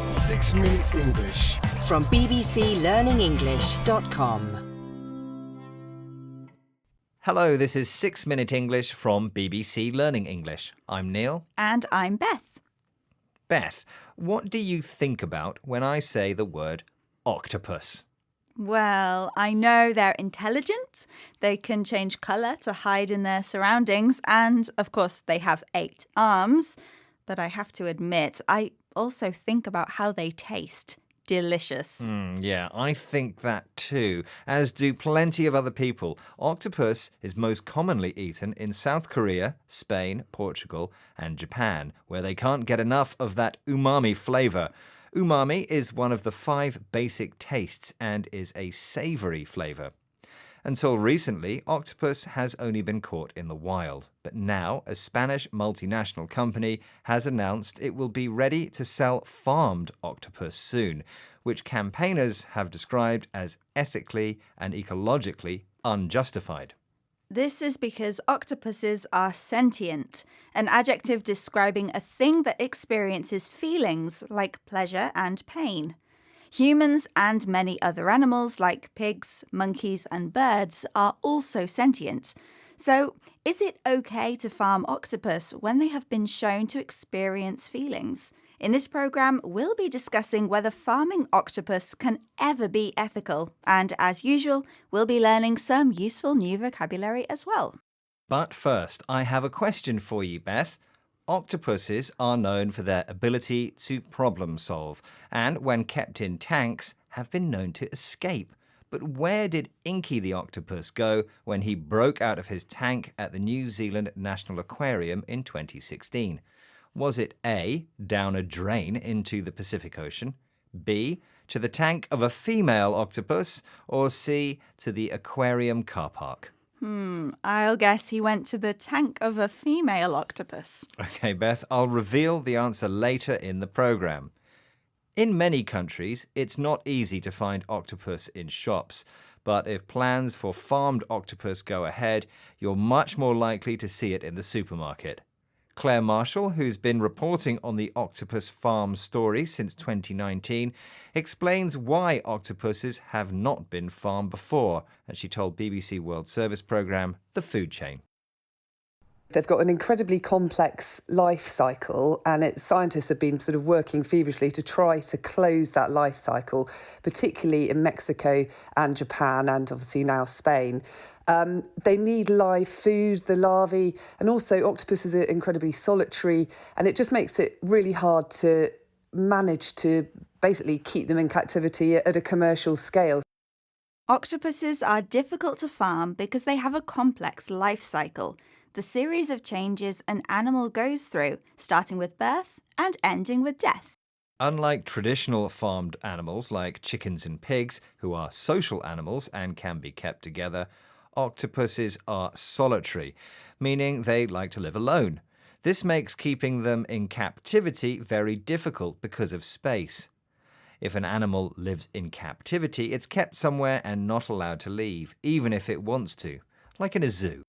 6-Minute English. From bbclearningenglish.com. Hello, this is 6-Minute English from BBC Learning English. I'm Neil. And I'm Beth. Beth, what do you think about when I say the word octopus? Well, I know they're intelligent, they can change colour to hide in their surroundings, and, of course, they have 8 arms. But I have to admit, I also think about how they taste. Delicious. Yeah, I think that too, as do plenty of other people. Octopus is most commonly eaten in South Korea, Spain, Portugal, and Japan, where they can't get enough of that umami flavour. Umami is one of the 5 basic tastes and is a savoury flavour. Until recently, octopus has only been caught in the wild. But now, a Spanish multinational company has announced it will be ready to sell farmed octopus soon, which campaigners have described as ethically and ecologically unjustified. This is because octopuses are sentient, an adjective describing a thing that experiences feelings like pleasure and pain. Humans and many other animals like pigs, monkeys and birds are also sentient. So, is it okay to farm octopus when they have been shown to experience feelings? In this programme, we'll be discussing whether farming octopus can ever be ethical. And as usual, we'll be learning some useful new vocabulary as well. But first, I have a question for you, Beth. Octopuses are known for their ability to problem solve and, when kept in tanks, have been known to escape. But where did Inky the octopus go when he broke out of his tank at the New Zealand National Aquarium in 2016? Was it A, down a drain into the Pacific Ocean, B, to the tank of a female octopus, or C, to the aquarium car park? I'll guess he went to the tank of a female octopus. Okay, Beth, I'll reveal the answer later in the programme. In many countries, it's not easy to find octopus in shops, but if plans for farmed octopus go ahead, you're much more likely to see it in the supermarket. Claire Marshall, who's been reporting on the octopus farm story since 2019, explains why octopuses have not been farmed before, and she told BBC World Service programme The Food Chain. They've got an incredibly complex life cycle, and scientists have been sort of working feverishly to try to close that life cycle, particularly in Mexico and Japan and obviously now Spain. They need live food, the larvae, and also octopuses are incredibly solitary, and it just makes it really hard to manage to basically keep them in captivity at a commercial scale. Octopuses are difficult to farm because they have a complex life cycle, the series of changes an animal goes through, starting with birth and ending with death. Unlike traditional farmed animals like chickens and pigs, who are social animals and can be kept together, octopuses are solitary, meaning they like to live alone. This makes keeping them in captivity very difficult because of space. If an animal lives in captivity, it's kept somewhere and not allowed to leave, even if it wants to, like in a zoo.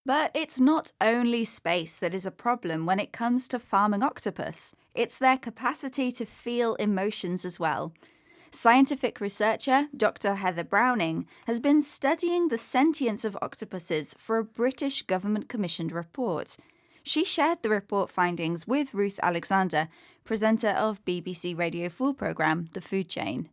But it's not only space that is a problem when it comes to farming octopus. It's their capacity to feel emotions as well. Scientific researcher Dr. Heather Browning has been studying the sentience of octopuses for a British government-commissioned report. She shared the report findings with Ruth Alexander, presenter of BBC Radio 4 programme The Food Chain.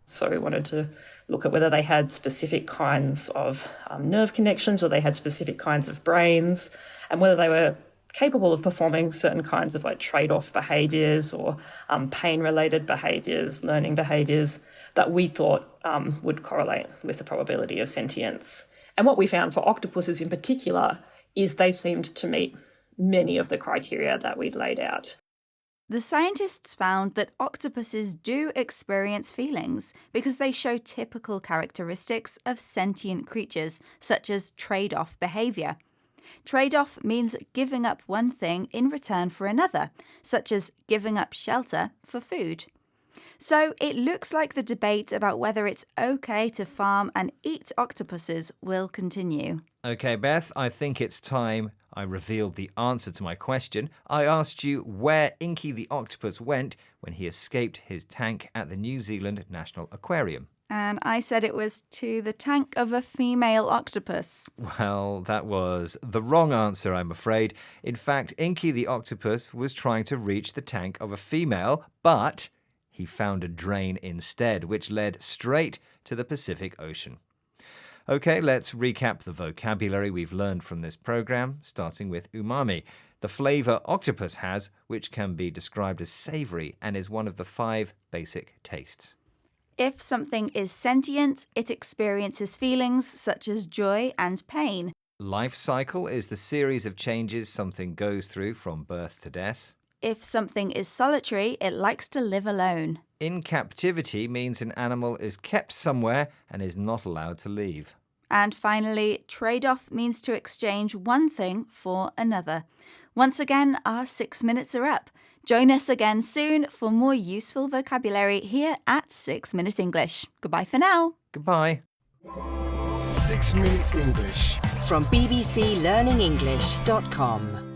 So we wanted to look at whether they had specific kinds of nerve connections, whether they had specific kinds of brains, and whether they were capable of performing certain kinds of trade-off behaviours or pain-related behaviours, learning behaviours that we thought would correlate with the probability of sentience. And what we found for octopuses in particular is they seemed to meet many of the criteria that we'd laid out. The scientists found that octopuses do experience feelings because they show typical characteristics of sentient creatures, such as trade-off behaviour. Trade-off means giving up one thing in return for another, such as giving up shelter for food. So it looks like the debate about whether it's okay to farm and eat octopuses will continue. Okay, Beth, I think it's time I revealed the answer to my question. I asked you where Inky the octopus went when he escaped his tank at the New Zealand National Aquarium. And I said it was to the tank of a female octopus. Well, that was the wrong answer, I'm afraid. In fact, Inky the octopus was trying to reach the tank of a female, but he found a drain instead, which led straight to the Pacific Ocean. Okay, let's recap the vocabulary we've learned from this program, starting with umami, the flavor octopus has, which can be described as savory and is one of the 5 basic tastes. If something is sentient, it experiences feelings such as joy and pain. Life cycle is the series of changes something goes through from birth to death. If something is solitary, it likes to live alone. In captivity means an animal is kept somewhere and is not allowed to leave. And finally, trade-off means to exchange one thing for another. Once again, our 6 minutes are up. Join us again soon for more useful vocabulary here at 6 Minute English. Goodbye for now. Goodbye. 6 Minute English. From bbclearningenglish.com.